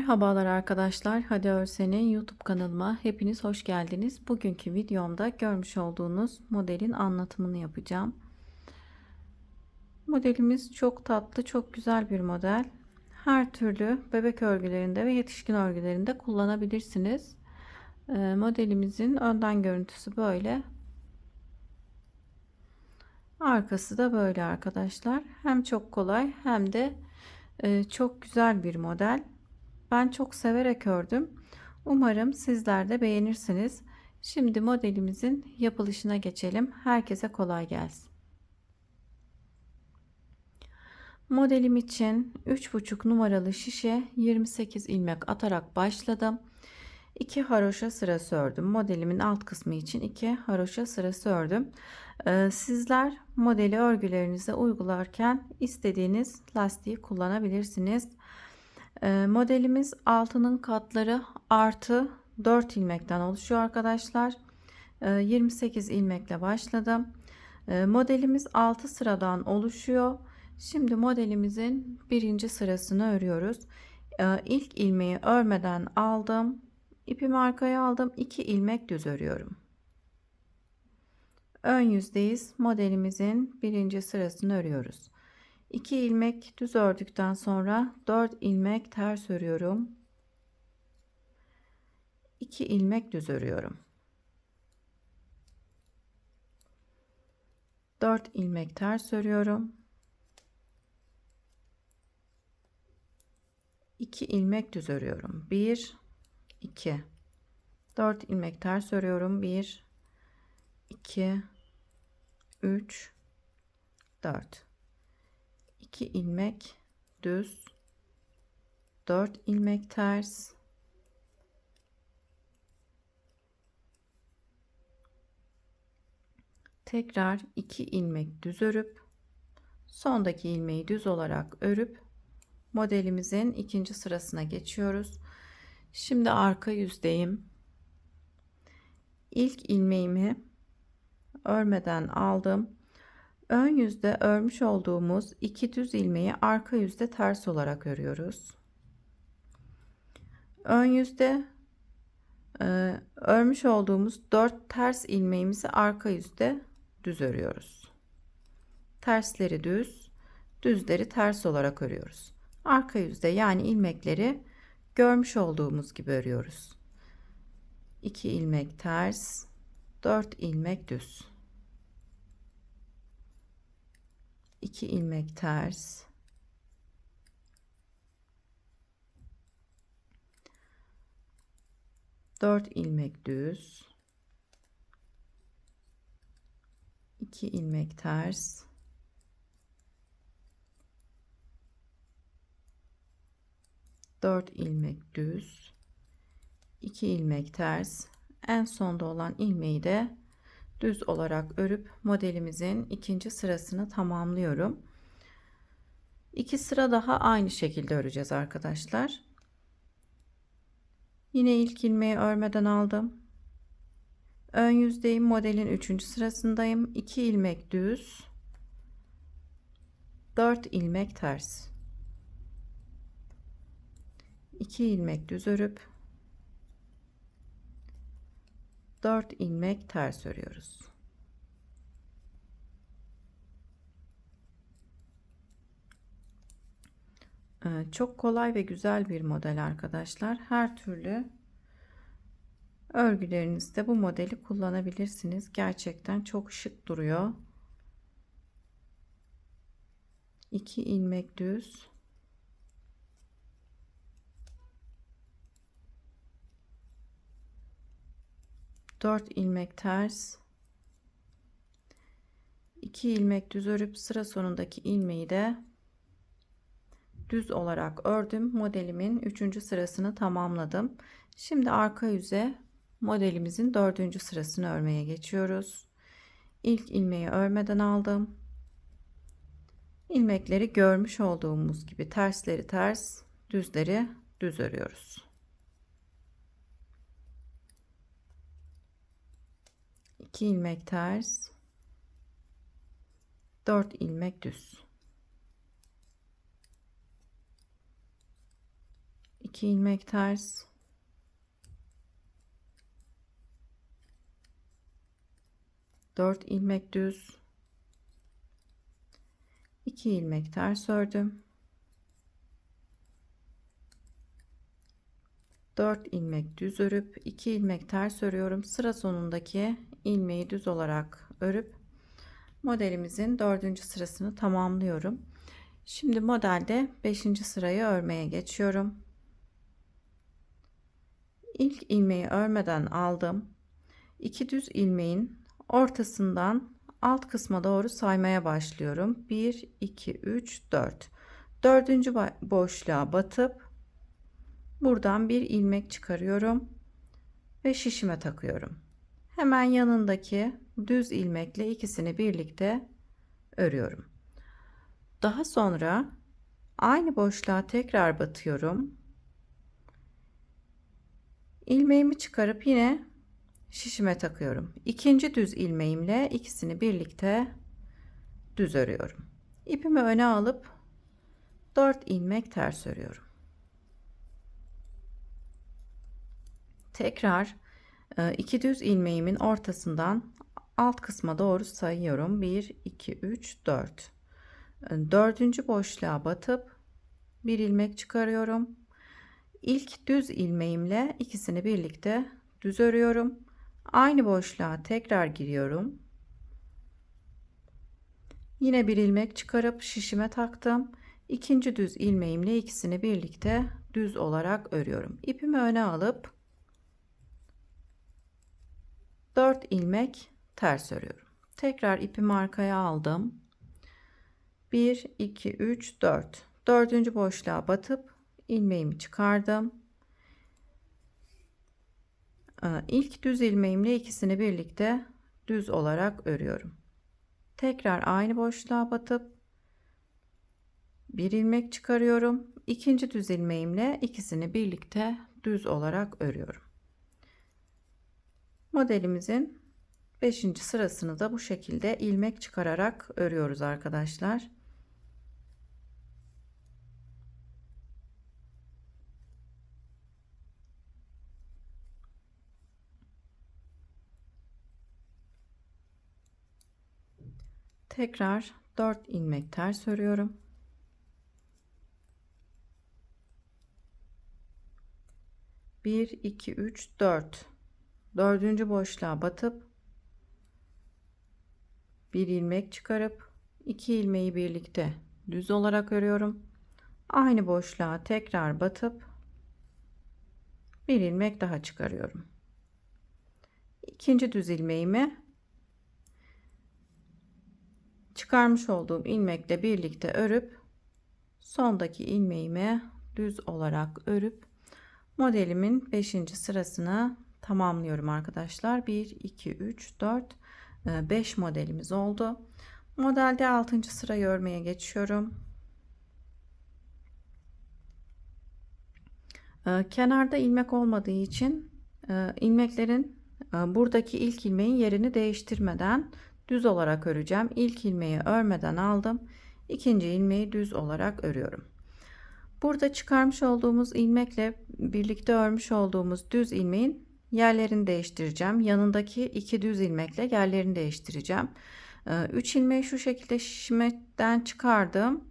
Merhabalar arkadaşlar. Hadi Örsen'in YouTube kanalıma hepiniz hoş geldiniz. Bugünkü videomda görmüş olduğunuz modelin anlatımını yapacağım. Modelimiz çok tatlı, çok güzel bir model. Her türlü bebek örgülerinde ve yetişkin örgülerinde kullanabilirsiniz. Modelimizin önden görüntüsü böyle. Arkası da böyle arkadaşlar. Hem çok kolay hem de çok güzel bir model. Ben çok severek ördüm. Umarım sizler de beğenirsiniz. Şimdi modelimizin yapılışına geçelim. Herkese kolay gelsin. Modelim için 3,5 numaralı şişe 28 ilmek atarak başladım. 2 haroşa sırası ördüm. Modelimin alt kısmı için 2 haroşa sırası ördüm. Sizler modeli örgülerinize uygularken istediğiniz lastiği kullanabilirsiniz. Modelimiz altının katları artı 4 ilmekten oluşuyor arkadaşlar. 28 ilmekle başladım. Modelimiz 6 sıradan oluşuyor. Şimdi modelimizin birinci sırasını örüyoruz. İlk ilmeği örmeden aldım. İpimi arkaya aldım. 2 ilmek düz örüyorum. Ön yüzdeyiz. Modelimizin birinci sırasını örüyoruz. 2 ilmek düz ördükten sonra 4 ilmek ters örüyorum. 2 ilmek düz örüyorum. 4 ilmek ters örüyorum. 2 ilmek düz örüyorum. 1 2 4 ilmek ters örüyorum. 1 2 3 4 2 ilmek düz, 4 ilmek ters, tekrar 2 ilmek düz örüp sondaki ilmeği düz olarak örüp modelimizin ikinci sırasına geçiyoruz. Şimdi arka yüzdeyim. İlk ilmeğimi örmeden aldım. Ön yüzde örmüş olduğumuz 2 düz ilmeği arka yüzde ters olarak örüyoruz. Ön yüzde örmüş olduğumuz 4 ters ilmeğimizi arka yüzde düz örüyoruz. Tersleri düz, düzleri ters olarak örüyoruz. Arka yüzde yani ilmekleri görmüş olduğumuz gibi örüyoruz. 2 ilmek ters, 4 ilmek düz. 2 ilmek ters, 4 ilmek düz, 2 ilmek ters, 4 ilmek düz, 2 ilmek ters, en sonda olan ilmeği de düz olarak örüp modelimizin ikinci sırasını tamamlıyorum. 2 sıra daha aynı şekilde öreceğiz arkadaşlar. Yine ilk ilmeği örmeden aldım. Ön yüzdeyim, modelin 3. sırasındayım. 2 ilmek düz, 4 ilmek ters, 2 ilmek düz örüp 4 ilmek ters örüyoruz. Çok kolay ve güzel bir model arkadaşlar. Her türlü örgülerinizde bu modeli kullanabilirsiniz. Gerçekten çok şık duruyor. 2 ilmek düz, 4 ilmek ters, 2 ilmek düz örüp sıra sonundaki ilmeği de düz olarak ördüm. Modelimin 3. sırasını tamamladım. Şimdi arka yüze modelimizin 4. sırasını örmeye geçiyoruz. İlk ilmeği örmeden aldım. İlmekleri görmüş olduğumuz gibi tersleri ters, düzleri düz örüyoruz. 2 ilmek ters, 4 ilmek düz, 2 ilmek ters, 4 ilmek düz, 2 ilmek ters ördüm, 4 ilmek düz örüp 2 ilmek ters örüyorum. Sıra sonundaki ilmeği düz olarak örüp modelimizin 4. sırasını tamamlıyorum. Şimdi modelde 5. sırayı örmeye geçiyorum. İlk ilmeği örmeden aldım. 2 düz ilmeğin ortasından alt kısma doğru saymaya başlıyorum. 1 2 3 4. Dördüncü boşluğa batıp buradan bir ilmek çıkarıyorum ve şişime takıyorum. Hemen yanındaki düz ilmekle ikisini birlikte örüyorum. Daha sonra aynı boşluğa tekrar batıyorum. İlmeğimi çıkarıp yine şişime takıyorum. İkinci düz ilmeğimle ikisini birlikte düz örüyorum. İpimi öne alıp 4 ilmek ters örüyorum. Tekrar 2 düz ilmeğimin ortasından alt kısma doğru sayıyorum. 1 2 3 4. Dördüncü boşluğa batıp bir ilmek çıkarıyorum. İlk düz ilmeğimle ikisini birlikte düz örüyorum. Aynı boşluğa tekrar giriyorum. Yine bir ilmek çıkarıp şişime taktım. İkinci düz ilmeğimle ikisini birlikte düz olarak örüyorum. İpimi öne alıp 4 ilmek ters örüyorum. Tekrar ipimi arkaya aldım. 1 2 3 4. Dördüncü boşluğa batıp ilmeğimi çıkardım. İlk düz ilmeğimle ikisini birlikte düz olarak örüyorum. Tekrar aynı boşluğa batıp bir ilmek çıkarıyorum. İkinci düz ilmeğimle ikisini birlikte düz olarak örüyorum. Modelimizin 5. sırasını da bu şekilde ilmek çıkararak örüyoruz arkadaşlar. Tekrar 4 ilmek ters örüyorum. Bir, iki, üç, dört. Dördüncü boşluğa batıp bir ilmek çıkarıp 2 ilmeği birlikte düz olarak örüyorum. Aynı boşluğa tekrar batıp bir ilmek daha çıkarıyorum. İkinci düz ilmeğimi çıkarmış olduğum ilmekle birlikte örüp sondaki ilmeğimi düz olarak örüp modelimin 5. sırasını tamamlıyorum arkadaşlar. 1 2 3 4 5 modelimiz oldu. Modelde 6. sırayı örmeye geçiyorum. Kenarda ilmek olmadığı için ilmeklerin buradaki ilk ilmeğin yerini değiştirmeden düz olarak öreceğim. İlk ilmeği örmeden aldım. İkinci ilmeği düz olarak örüyorum. Burada çıkarmış olduğumuz ilmekle birlikte örmüş olduğumuz düz ilmeğin yerlerini değiştireceğim. Yanındaki 2 düz ilmekle yerlerini değiştireceğim. 3 ilmeği şu şekilde şişimden çıkardım.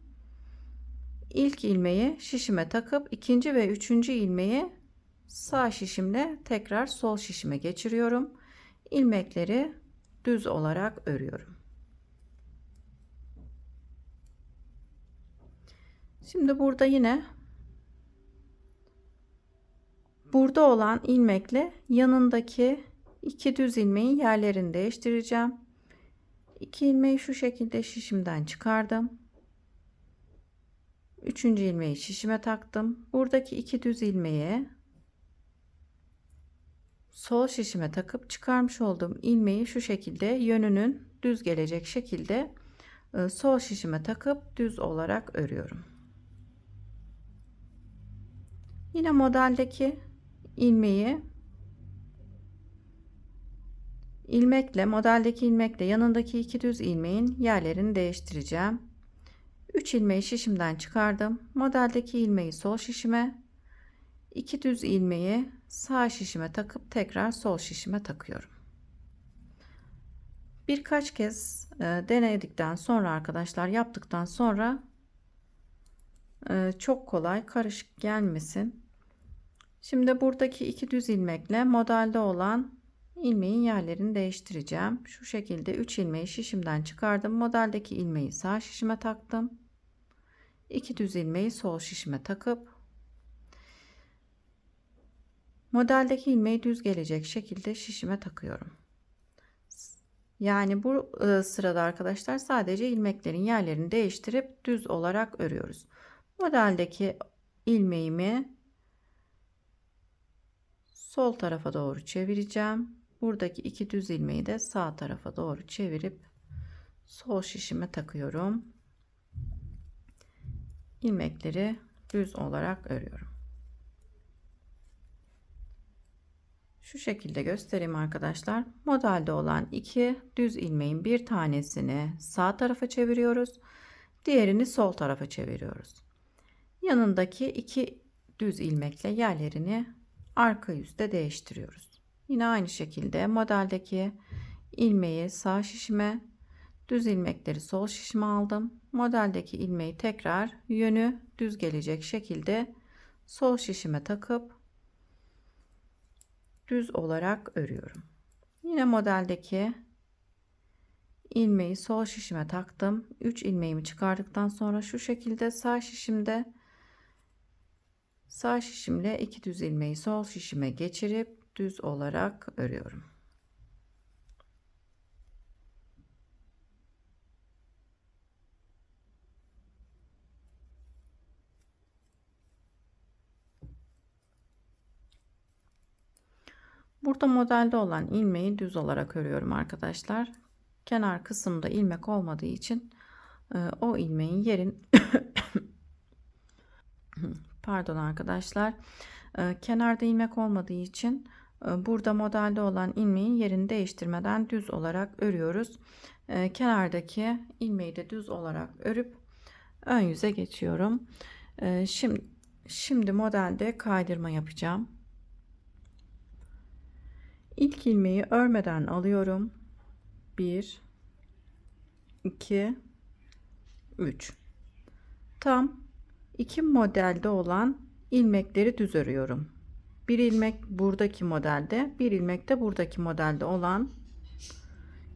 İlk ilmeği şişime takıp ikinci ve üçüncü ilmeği sağ şişimle tekrar sol şişime geçiriyorum. İlmekleri düz olarak örüyorum. Şimdi burada yine burada olan ilmekle yanındaki 2 düz ilmeğin yerlerini değiştireceğim. 2 ilmeği şu şekilde şişimden çıkardım. Üçüncü ilmeği şişime taktım. Buradaki 2 düz ilmeği sol şişime takıp çıkarmış olduğum ilmeği şu şekilde yönünün düz gelecek şekilde sol şişime takıp düz olarak örüyorum. Yine modeldeki ilmeği modeldeki ilmekle yanındaki 2 düz ilmeğin yerlerini değiştireceğim. 3 ilmeği şişimden çıkardım. Modeldeki ilmeği sol şişime, 2 düz ilmeği sağ şişime takıp tekrar sol şişime takıyorum. Birkaç kez denedikten sonra arkadaşlar, yaptıktan sonra çok kolay, karışık gelmesin. Şimdi buradaki 2 düz ilmekle modelde olan ilmeğin yerlerini değiştireceğim. Şu şekilde 3 ilmeği şişimden çıkardım. Modeldeki ilmeği sağ şişime taktım. 2 düz ilmeği sol şişime takıp modeldeki ilmeği düz gelecek şekilde şişime takıyorum. Yani bu sırada arkadaşlar sadece ilmeklerin yerlerini değiştirip düz olarak örüyoruz. Modeldeki ilmeğimi sol tarafa doğru çevireceğim. Buradaki 2 düz ilmeği de sağ tarafa doğru çevirip sol şişime takıyorum. İlmekleri düz olarak örüyorum. Şu şekilde göstereyim arkadaşlar. Modelde olan 2 düz ilmeğin bir tanesini sağ tarafa çeviriyoruz. Diğerini sol tarafa çeviriyoruz. Yanındaki 2 düz ilmekle yerlerini arka yüzde değiştiriyoruz. Yine aynı şekilde modeldeki ilmeği sağ şişime, düz ilmekleri sol şişime aldım. Modeldeki ilmeği tekrar yönü düz gelecek şekilde sol şişime takıp düz olarak örüyorum. Yine modeldeki ilmeği sol şişime taktım. 3 ilmeğimi çıkardıktan sonra şu şekilde sağ şişimle 2 düz ilmeği sol şişime geçirip düz olarak örüyorum. Burada modelde olan ilmeği düz olarak örüyorum arkadaşlar. Kenar kısımda ilmek olmadığı için o ilmeğin yerin pardon arkadaşlar, kenarda ilmek olmadığı için burada modelde olan ilmeğin yerini değiştirmeden düz olarak örüyoruz. Kenardaki ilmeği de düz olarak örüp ön yüze geçiyorum. Şimdi modelde kaydırma yapacağım. İlk ilmeği örmeden alıyorum. 1 2 3 tam 2 modelde olan ilmekleri düz örüyorum. Bir ilmek buradaki modelde, bir ilmek de buradaki modelde olan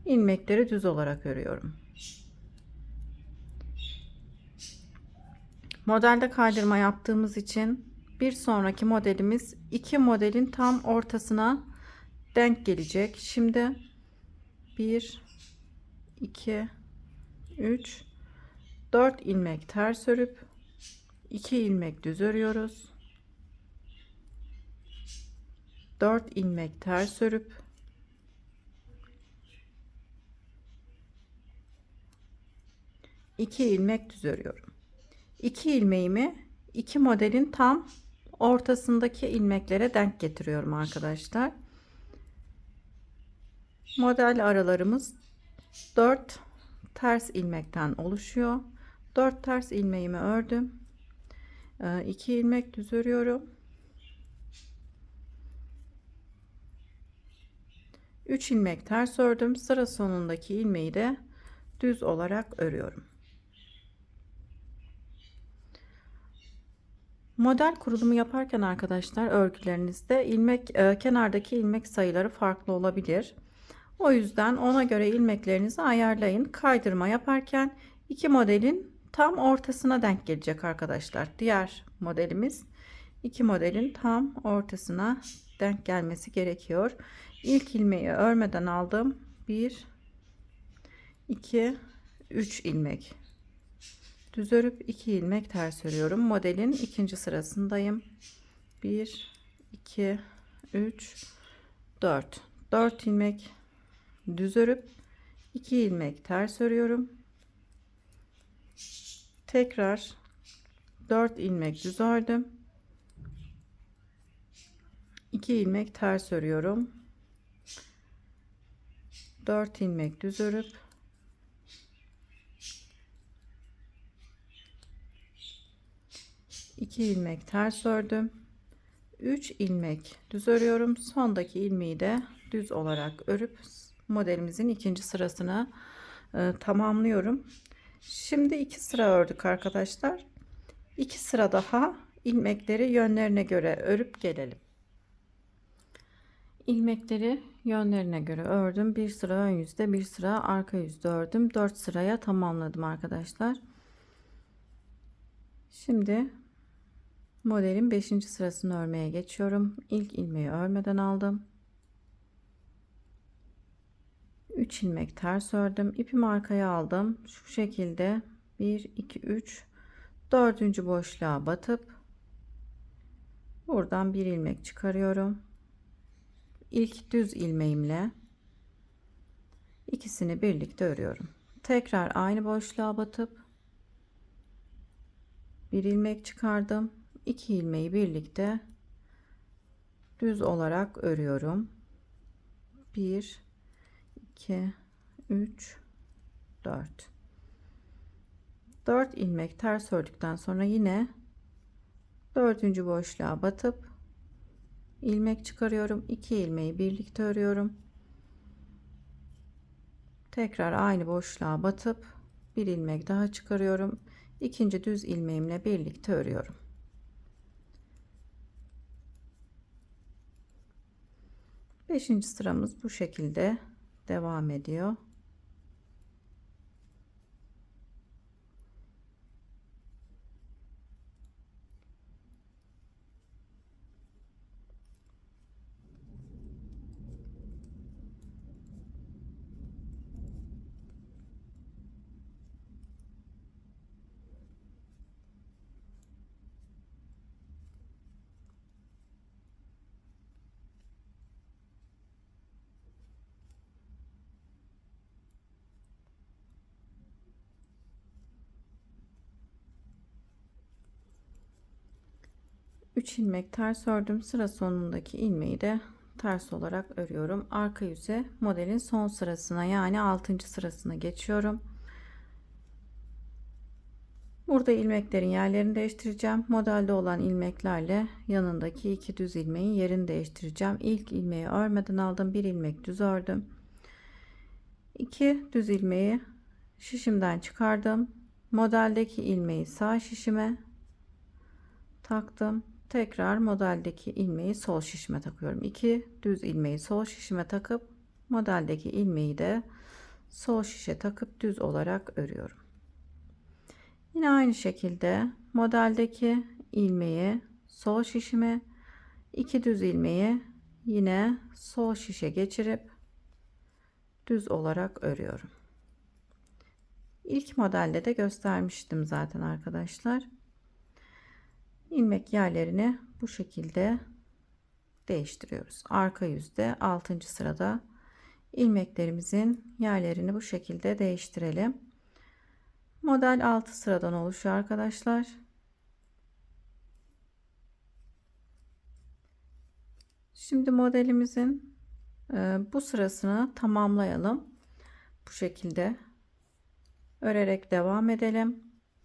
ilmekleri düz olarak örüyorum. Modelde kaydırma yaptığımız için bir sonraki modelimiz 2 modelin tam ortasına denk gelecek. Şimdi 1 2 3 4 ilmek ters örüp 2 ilmek düz örüyoruz. 4 ilmek ters örüp 2 ilmek düz örüyorum. 2 ilmeğimi 2 modelin tam ortasındaki ilmeklere denk getiriyorum arkadaşlar. Model aralarımız 4 ters ilmekten oluşuyor. 4 ters ilmeğimi ördüm. 2 ilmek düz örüyorum. 3 ilmek ters ördüm. Sıra sonundaki ilmeği de düz olarak örüyorum. Model kurulumu yaparken arkadaşlar, örgülerinizde kenardaki ilmek sayıları farklı olabilir. O yüzden ona göre ilmeklerinizi ayarlayın. Kaydırma yaparken 2 modelin tam ortasına denk gelecek arkadaşlar. Diğer modelimiz 2 modelin tam ortasına denk gelmesi gerekiyor. İlk ilmeği örmeden aldım. 1 2 3 ilmek düz örüp 2 ilmek ters örüyorum. Modelin ikinci sırasındayım. 1 2 3 4 ilmek düz örüp 2 ilmek ters örüyorum. Tekrar 4 ilmek düz ördüm. 2 ilmek ters örüyorum. 4 ilmek düz örüp 2 ilmek ters ördüm. 3 ilmek düz örüyorum. Sondaki ilmeği de düz olarak örüp modelimizin ikinci sırasını tamamlıyorum. Şimdi 2 sıra ördük arkadaşlar. 2 sıra daha ilmekleri yönlerine göre örüp gelelim. İlmekleri yönlerine göre ördüm. Bir sıra ön yüzde, bir sıra arka yüzde ördüm. 4 sıraya tamamladım arkadaşlar. Şimdi modelin 5. sırasını örmeye geçiyorum. İlk ilmeği örmeden aldım. 3 ilmek ters ördüm. İpimi arkaya aldım. Şu şekilde 1 2 3 4. boşluğa batıp buradan bir ilmek çıkarıyorum. İlk düz ilmeğimle ikisini birlikte örüyorum. Tekrar aynı boşluğa batıp bir ilmek çıkardım. 2 ilmeği birlikte düz olarak örüyorum. 1 2 3 4 4 ilmek ters ördükten sonra yine 4. boşluğa batıp ilmek çıkarıyorum. 2 ilmeği birlikte örüyorum. Tekrar aynı boşluğa batıp bir ilmek daha çıkarıyorum. İkinci düz ilmeğimle birlikte örüyorum. Beşinci sıramız bu şekilde devam ediyor. Üç ilmek ters ördüm. Sıra sonundaki ilmeği de ters olarak örüyorum. Arka yüze modelin son sırasına yani 6. sırasına geçiyorum. Burada ilmeklerin yerlerini değiştireceğim. Modelde olan ilmeklerle yanındaki 2 düz ilmeğin yerini değiştireceğim. İlk ilmeği örmeden aldım. Bir ilmek düz ördüm. 2 düz ilmeği şişimden çıkardım. Modeldeki ilmeği sağ şişime taktım. Tekrar modeldeki ilmeği sol şişime takıyorum. 2 düz ilmeği sol şişime takıp modeldeki ilmeği de sol şişe takıp düz olarak örüyorum. Yine aynı şekilde modeldeki ilmeği sol şişime, 2 düz ilmeği yine sol şişe geçirip düz olarak örüyorum. İlk modelde de göstermiştim zaten arkadaşlar. İlmek yerlerini bu şekilde değiştiriyoruz. Arka yüzde 6. sırada ilmeklerimizin yerlerini bu şekilde değiştirelim. Model 6 sıradan oluşuyor arkadaşlar. Şimdi modelimizin bu sırasını tamamlayalım. Bu şekilde örerek devam edelim.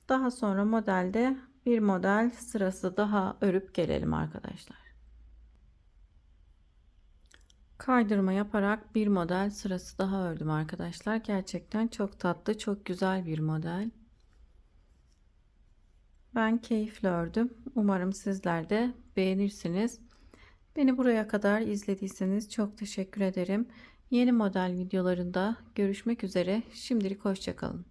Daha sonra modelde bir model sırası daha örüp gelelim arkadaşlar. Kaydırma yaparak bir model sırası daha ördüm arkadaşlar. Gerçekten çok tatlı, çok güzel bir model. Ben keyifle ördüm. Umarım sizler de beğenirsiniz. Beni buraya kadar izlediyseniz çok teşekkür ederim. Yeni model videolarında görüşmek üzere. Şimdilik hoşça kalın.